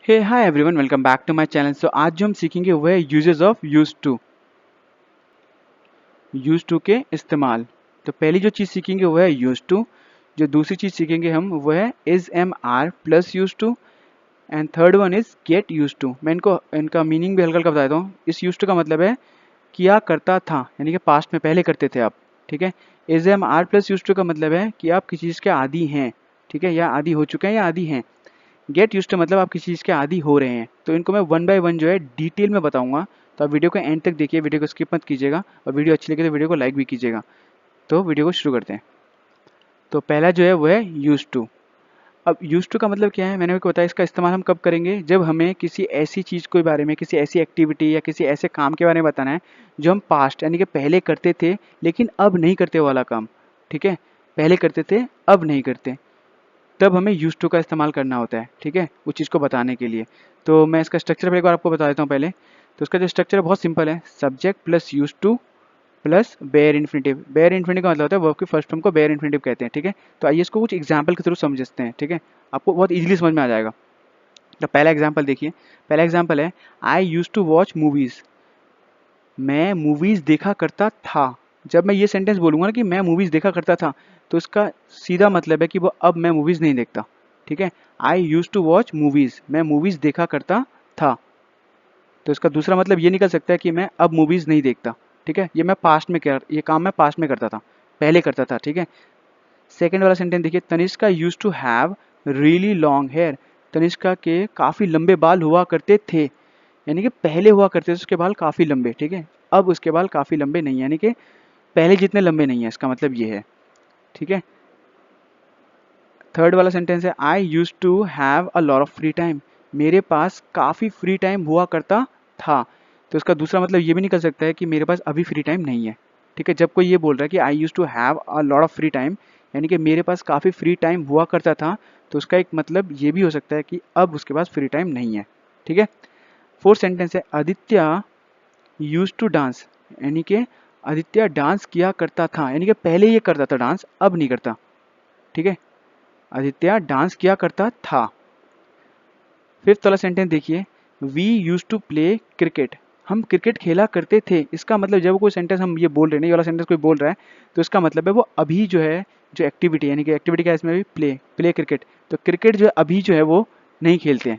Hey hi everyone, welcome back to my channel. So आज जो हम सीखेंगे वो है यूजेस ऑफ यूज टू के इस्तेमाल। तो पहली जो चीज़ सीखेंगे वो है यूज टू। जो दूसरी चीज़ सीखेंगे हम वो है is am are plus use to. And third one is get use to. मैं इनको इनका मीनिंग भी हल्का हल्का बता देता हूँ। इस यूज टू का मतलब है किया करता था, यानी कि पास्ट में पहले करते थे आप। ठीक है। Is am are plus use to का मतलब है कि आप किसी चीज़ के आदी हैं। ठीक है, या आदी हो चुके हैं या आदी हैं। गेट यूज टू मतलब आप किसी चीज़ के आदी हो रहे हैं। तो इनको मैं वन बाय वन जो है डिटेल में बताऊंगा। तो आप वीडियो को एंड तक देखिए, वीडियो को स्किप मत कीजिएगा, और वीडियो अच्छी लगे तो वीडियो को लाइक भी कीजिएगा। तो वीडियो को शुरू करते हैं। तो पहला जो है वो है यूज टू। अब यूज टू का मतलब क्या है, मैंने आपको बताया। इसका इस्तेमाल हम कब करेंगे, जब हमें किसी ऐसी चीज़ के बारे में, किसी ऐसी एक्टिविटी या किसी ऐसे काम के बारे में बताना है जो हम पास्ट यानी कि पहले करते थे लेकिन अब नहीं करते वाला काम। ठीक है, पहले करते थे अब नहीं करते, तब हमें यूज टू का इस्तेमाल करना होता है। ठीक है, उस चीज़ को बताने के लिए। तो मैं इसका स्ट्रक्चर पर एक बार आपको बता देता हूँ पहले। तो इसका जो स्ट्रक्चर है बहुत सिंपल है। Subject plus use to plus bare infinitive. Bare infinitive का मतलब होता है वर्ब की फर्स्ट फॉर्म को बेयर इन्फिनिटिव कहते हैं। ठीक है, तो आइए इसको कुछ एग्जाम्पल के थ्रू समझते हैं। ठीक है, आपको बहुत इजीली समझ में आ जाएगा। तो पहला एग्जाम्पल देखिए। पहला एग्जाम्पल है I use to watch movies. मैं मूवीज़ देखा करता था। जब मैं ये सेंटेंस बोलूँगा ना कि मैं मूवीज़ देखा करता था, तो इसका सीधा मतलब है कि वो अब मैं मूवीज़ नहीं देखता। ठीक है, आई यूज़ टू वॉच मूवीज़, मैं मूवीज़ देखा करता था। तो इसका दूसरा मतलब ये निकल सकता है कि मैं अब मूवीज़ नहीं देखता। ठीक है, ये काम मैं पास्ट में करता था, पहले करता था। ठीक है, सेकेंड वाला सेंटेंस देखिए। Tanishka use to have really long hair. Tanishka के काफ़ी लंबे बाल हुआ करते थे, यानी कि पहले हुआ करते थे उसके बाल काफ़ी लंबे। ठीक है, अब उसके बाल काफ़ी लंबे नहीं है, यानी कि पहले जितने लंबे नहीं है, इसका मतलब ये है। ठीक है, थर्ड वाला सेंटेंस है I use to have a lot of free time. मेरे पास काफ़ी फ्री टाइम हुआ करता था। तो इसका दूसरा मतलब ये भी निकल सकता है कि मेरे पास अभी फ्री टाइम नहीं है। ठीक है, जब कोई ये बोल रहा है कि I use to have a lot of free time, यानी कि मेरे पास काफ़ी फ्री टाइम हुआ करता था, तो उसका एक मतलब ये भी हो सकता है कि अब उसके पास फ्री टाइम नहीं है। ठीक है, फोर्थ सेंटेंस है आदित्य यूज टू डांस। यानी कि आदित्य डांस किया करता था, यानी कि पहले ये करता था डांस, अब नहीं करता। ठीक है, आदित्य डांस किया करता था। फिफ्थ वाला सेंटेंस देखिए। We use to play cricket. हम क्रिकेट खेला करते थे। इसका मतलब जब कोई सेंटेंस हम ये बोल रहे हैं ना, ये वाला सेंटेंस कोई बोल रहा है, तो इसका मतलब है वो अभी जो है, जो एक्टिविटी, यानी कि एक्टिविटी का इसमें भी प्ले क्रिकेट। तो क्रिकेट जो है अभी जो है वो नहीं खेलते हैं।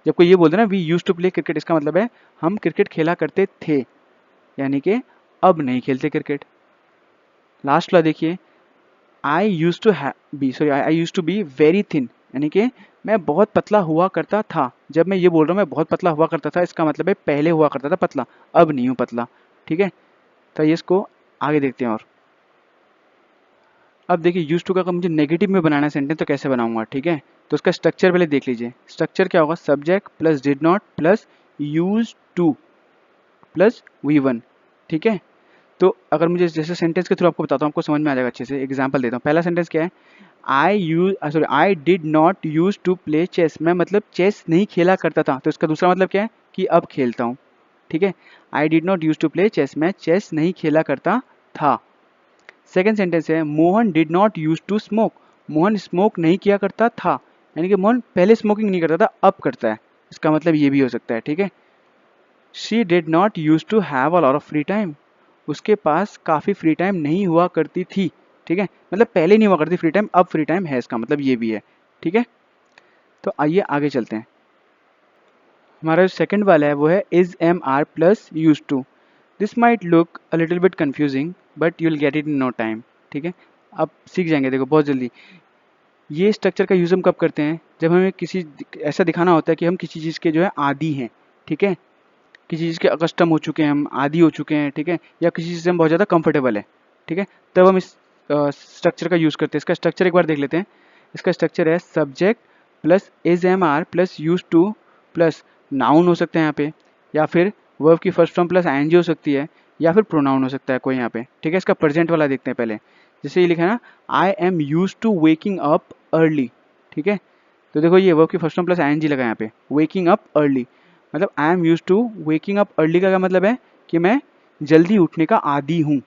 जब कोई ये बोलते हैं ना we use to play cricket, इसका मतलब है हम क्रिकेट खेला करते थे, यानी कि अब नहीं खेलते क्रिकेट। लास्ट वाला देखिए। I use to be very thin, यानी कि मैं बहुत पतला हुआ करता था। जब मैं ये बोल रहा हूँ मैं बहुत पतला हुआ करता था, इसका मतलब है पहले हुआ करता था पतला, अब नहीं हूँ पतला। ठीक है, तो ये इसको आगे देखते हैं। और अब देखिए यूज टू का अगर मुझे नेगेटिव में बनाना है सेंटेंस तो कैसे बनाऊंगा। ठीक है, तो उसका स्ट्रक्चर पहले देख लीजिए। स्ट्रक्चर क्या होगा, subject plus did not plus use to plus V one. ठीक है, तो अगर मुझे जैसे सेंटेंस के थ्रू आपको बताता हूँ, आपको समझ में आ जाएगा अच्छे से। एग्जांपल देता हूँ। पहला सेंटेंस क्या है, I did not use to play chess. मैं मतलब चेस नहीं खेला करता था, तो इसका दूसरा मतलब क्या है कि अब खेलता हूँ। ठीक है, I did not use to play chess, मैं चेस नहीं खेला करता था। सेकेंड सेंटेंस है Mohan did not use to smoke. Mohan smoke नहीं किया करता था, यानी कि मोहन पहले स्मोकिंग नहीं करता था, अब करता है। इसका मतलब ये भी हो सकता है। ठीक है, she did not use to have a lot of free time. उसके पास काफ़ी फ्री टाइम नहीं हुआ करती थी। ठीक है, मतलब पहले नहीं हुआ करती फ्री टाइम, अब फ्री टाइम है, इसका मतलब ये भी है। ठीक है, तो आइए आगे चलते हैं। हमारा जो सेकंड वाला है वो है is am are plus use to. This might look a little bit confusing but you will get it in no time. ठीक है, आप सीख जाएंगे, देखो बहुत जल्दी। ये स्ट्रक्चर का यूज़ हम कब करते हैं, जब हमें किसी ऐसा दिखाना होता है कि हम किसी चीज़ के जो है आदी हैं। ठीक है, किसी चीज़ के अकस्टम हो चुके हैं, हम आदी हो चुके हैं। ठीक है, या किसी चीज़ से हम बहुत ज़्यादा कंफर्टेबल है। ठीक है, तब हम इस स्ट्रक्चर का यूज़ करते हैं। इसका स्ट्रक्चर एक बार देख लेते हैं। इसका स्ट्रक्चर है subject plus is am are plus use to plus noun हो सकता है यहाँ पे, या फिर वर्ब की फर्स्ट फॉर्म प्लस आईएनजी हो सकती है, या फिर प्रोनाउन हो सकता है कोई यहाँ पे। ठीक है, इसका प्रेजेंट वाला देखते हैं पहले। जैसे ये लिखा है ना, I am use to waking up early. ठीक है, तो देखो ये वर्ब की फर्स्ट फॉर्म प्लस आईएनजी लगा यहाँ पे, वेकिंग अप अर्ली। मतलब I am use to waking up early का क्या मतलब है कि मैं जल्दी उठने का आदी हूँ,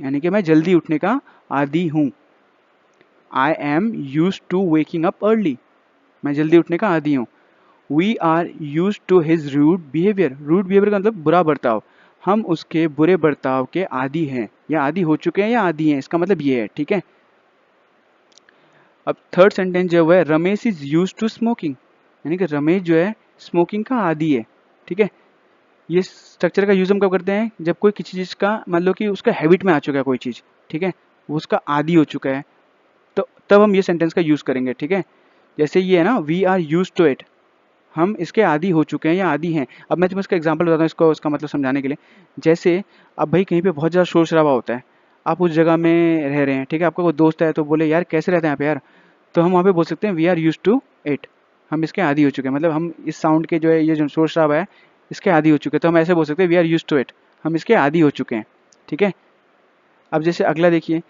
यानी कि मैं जल्दी उठने का आदी हूँ। I am use to waking up early, मैं जल्दी उठने का आदी हूँ। We are used to his rude behaviour. Rude behaviour का मतलब बुरा बर्ताव। हम उसके बुरे बर्ताव के आदी हैं, या आदी हो चुके हैं, या आदी हैं, इसका मतलब ये है। ठीक है, अब थर्ड सेंटेंस जो है Ramesh is used to smoking, यानी कि रमेश जो है स्मोकिंग का आदी है। ठीक है, ये स्ट्रक्चर का यूज हम कब करते हैं, जब कोई किसी चीज़ का मान लो कि उसका हैबिट में आ चुका है कोई चीज़, ठीक है, वो उसका आदी हो चुका है, तो तब हम ये सेंटेंस का यूज़ करेंगे। ठीक है, जैसे ये है ना, we are used to it, हम इसके आदी हो चुके हैं या आदी हैं। अब मैं तुम्हें इसका एग्जांपल बताता हूँ, इसको उसका मतलब समझाने के लिए। जैसे अब भाई कहीं पे बहुत ज़्यादा शोर शराबा होता है, आप उस जगह में रह रहे हैं, ठीक है, आपका कोई दोस्त है तो बोले यार कैसे रहते हैं यहाँ पे यार, तो हम वहाँ पे बोल सकते हैं we are used to it, हम इसके आदी हो चुके हैं, मतलब हम इस साउंड के जो है, ये जो शोर शराबा है इसके आदी हो चुके हैं, तो हम ऐसे बोल सकते हैं we are used to it, हम इसके आदी हो चुके हैं। ठीक है, अब जैसे अगला देखिए,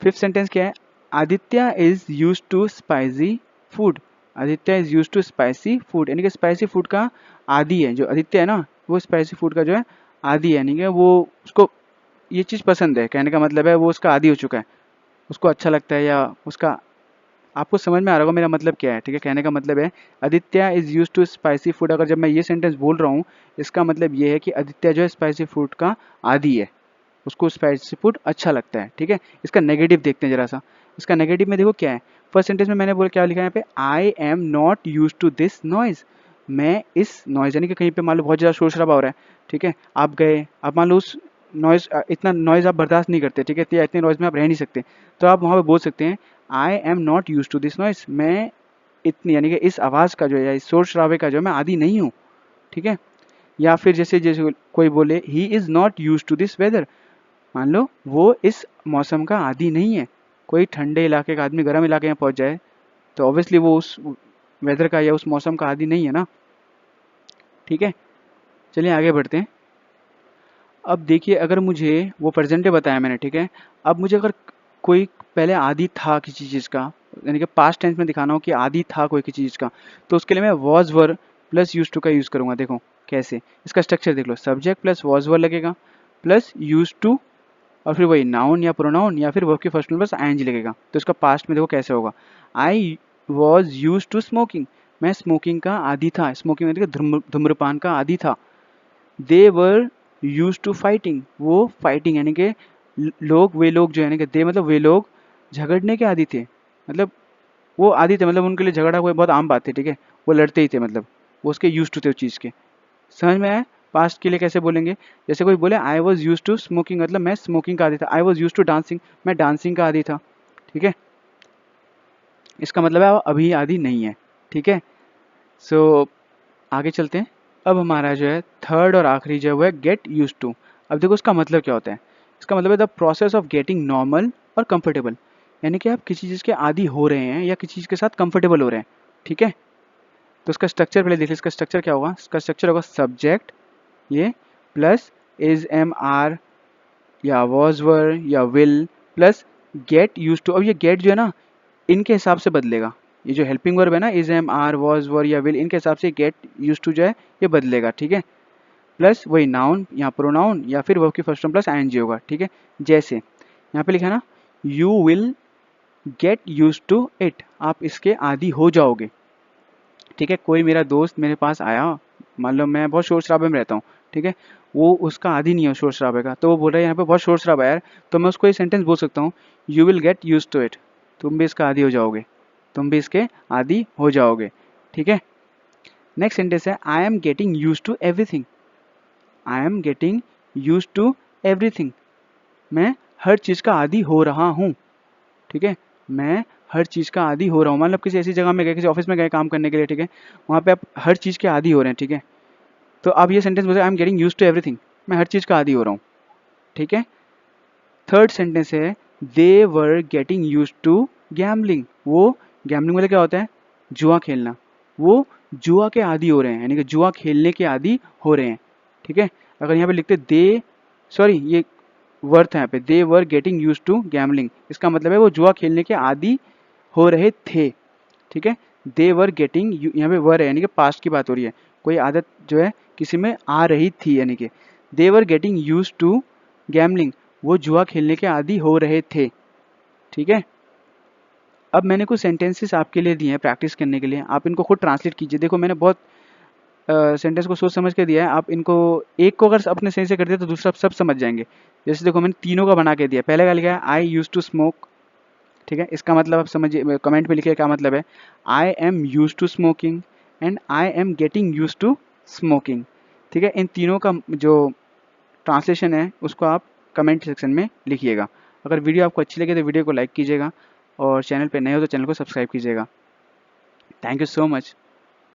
फिफ्थ सेंटेंस क्या है, Aditya is used to spicy food. Aditya is used to spicy food, यानी कि स्पाइसी फूड का आदी है। जो आदित्य है ना, वो स्पाइसी फूड का जो है आदी है, यानी कि वो उसको ये चीज़ पसंद है, कहने का मतलब है वो उसका आदी हो चुका है, उसको अच्छा लगता है, या उसका, आपको समझ में आ रहा होगा मेरा मतलब क्या है। ठीक है, कहने का मतलब है Aditya is used to spicy food, अगर जब मैं ये सेंटेंस बोल रहा हूँ, इसका मतलब ये है कि आदित्य जो है स्पाइसी फूड का आदी है, उसको स्पाइसी फूड अच्छा लगता है। ठीक है, इसका नेगेटिव देखते हैं जरा सा। इसका नेगेटिव में देखो क्या है, फर्स्ट सेंटेंस में मैंने बोला क्या लिखा है यहाँ पे, I am not use to this noise. मैं इस नॉइज, यानी कि कहीं पे मान लो बहुत ज़्यादा शोर शराबा हो रहा है, ठीक है, आप गए, आप मान लो उस नॉइज, इतना नॉइज आप बर्दाश्त नहीं करते, ठीक है, तो इतने नॉइज में आप रह नहीं सकते, तो आप वहाँ पे बोल सकते हैं I am not use to this noise, मैं इतनी, यानी कि इस आवाज़ का जो है, या इस शोर शराबे का जो है मैं आदी नहीं हूँ। ठीक है, या फिर जैसे जैसे कोई बोले he is not use to this weather, मान लो वो इस मौसम का आदी नहीं है। कोई ठंडे इलाके का आदमी गर्म इलाके में पहुंच जाए तो ऑब्वियसली वो उस वेदर का या उस मौसम का आदी नहीं है ना। ठीक है, चलिए आगे बढ़ते हैं। अब देखिए, अगर मुझे वो प्रेजेंट बताया मैंने, ठीक है, अब मुझे अगर कोई पहले आदी था किसी चीज़ का, यानी कि पास्ट टेंस में दिखाना हो कि आदी था कोई किसी चीज़ का, तो उसके लिए मैं was were plus use to का यूज़ करूँगा। देखो कैसे, इसका स्ट्रक्चर देख लो, सब्जेक्ट प्लस वॉज वर लगेगा, प्लस यूज टू, और फिर वही नाउन या प्रोनाउन, या फिर वर्ब के फर्स्ट में बस आईएनजी लगेगा। तो इसका पास्ट में देखो कैसे होगा, I was used to smoking, मैं स्मोकिंग का आदी था, स्मोकिंग मतलब धूम्रपान का आदी था। They were used to fighting, वो फाइटिंग यानी कि लोग, वे लोग जो है, यानी कि दे मतलब वे लोग झगड़ने के आदी थे, मतलब वो आदी थे, मतलब उनके लिए झगड़ा कोई बहुत आम बात थी। ठीक है, वो लड़ते ही थे, मतलब वो उसके यूज टू थे उस चीज़ के। समझ में आया? पास्ट के लिए कैसे बोलेंगे, जैसे कोई बोले I was used to smoking, मतलब मैं स्मोकिंग का आदी था। I was used to dancing, मैं डांसिंग का आदी था। ठीक है, इसका मतलब है वो अभी आदी नहीं है। ठीक है, सो आगे चलते हैं। अब हमारा जो है थर्ड और आखिरी जो है वो है गेट यूज टू। अब देखो इसका मतलब क्या होता है, इसका मतलब है the process of getting normal और कंफर्टेबल, यानी कि आप किसी चीज़ के आदी हो रहे हैं या किसी चीज़ के साथ कंफर्टेबल हो रहे हैं। ठीक है, तो इसका स्ट्रक्चर पहले देख लीजिए, इसका स्ट्रक्चर क्या होगा, इसका स्ट्रक्चर होगा सब्जेक्ट ये प्लस इज एम आर या वॉज वर या will plus get use to. अब ये गेट जो है ना, इनके हिसाब से बदलेगा, ये जो हेल्पिंग वर्ब है ना, is am are was were या विल, इनके हिसाब से गेट यूज टू जो है ये बदलेगा। ठीक है, प्लस वही नाउन या प्रोनाउन या फिर वर्ब की फर्स्ट फॉर्म प्लस आईएनजी होगा। ठीक है, जैसे यहाँ पे लिखा है ना, you will get use to it, आप इसके आदी हो जाओगे। ठीक है, कोई मेरा दोस्त मेरे पास आया, मान लो मैं बहुत शोर शराबे में रहता हूँ, ठीक है, वो उसका आदी नहीं है शोर शराबे का, तो वो बोल रहा है यहाँ पे बहुत शोर शराबा है यार, तो मैं उसको ये सेंटेंस बोल सकता हूँ, you will get use to it, तुम भी इसका आदी हो जाओगे, तुम भी इसके आदी हो जाओगे। ठीक है, नेक्स्ट सेंटेंस है I am getting use to everything. I am getting use to everything, मैं हर चीज़ का आदी हो रहा हूँ। ठीक है, मैं हर चीज़ का आदी हो रहा हूँ, मतलब किसी ऐसी जगह में गए, किसी ऑफिस में गए काम करने के लिए, ठीक है, वहाँ पे आप हर चीज़ के आदी हो रहे हैं। ठीक है, तो आप ये सेंटेंस बोले I am getting use to everything, मैं हर चीज़ का आदी हो रहा हूँ। ठीक है, थर्ड सेंटेंस है they were getting use to gambling. वो गैम्बलिंग मतलब क्या होता है, जुआ खेलना, वो जुआ के आदी हो रहे हैं, यानी कि जुआ खेलने के आदी हो रहे हैं। ठीक है, अगर यहाँ पे लिखते दे, सॉरी ये वर्थ है यहाँ पे, they were getting use to gambling, इसका मतलब है वो जुआ खेलने के आदी हो रहे थे। ठीक है, दे वर गेटिंग, यहाँ पे वर है यानी कि पास्ट की बात हो रही है, कोई आदत जो है किसी में आ रही थी, यानी कि they were getting use to gambling, वो जुआ खेलने के आदी हो रहे थे। ठीक है, अब मैंने कुछ सेंटेंसेस आपके लिए दिए हैं प्रैक्टिस करने के लिए, आप इनको खुद ट्रांसलेट कीजिए। देखो मैंने बहुत सेंटेंस को सोच समझ के दिया है, आप इनको एक को अगर अपने सही से कर दिया तो दूसरा सब समझ जाएंगे। जैसे देखो मैंने तीनों का बना के दिया, पहले का लिखा है आई यूज टू स्मोक, ठीक है, इसका मतलब आप समझिए, कमेंट में लिखिए क्या मतलब है। I am use to smoking and I am getting use to smoking, ठीक है। इन तीनों का जो ट्रांसलेशन है उसको आप कमेंट सेक्शन में लिखिएगा। अगर वीडियो आपको अच्छी लगे तो वीडियो को लाइक कीजिएगा और चैनल पे नए हो तो चैनल को सब्सक्राइब कीजिएगा। Thank you so much.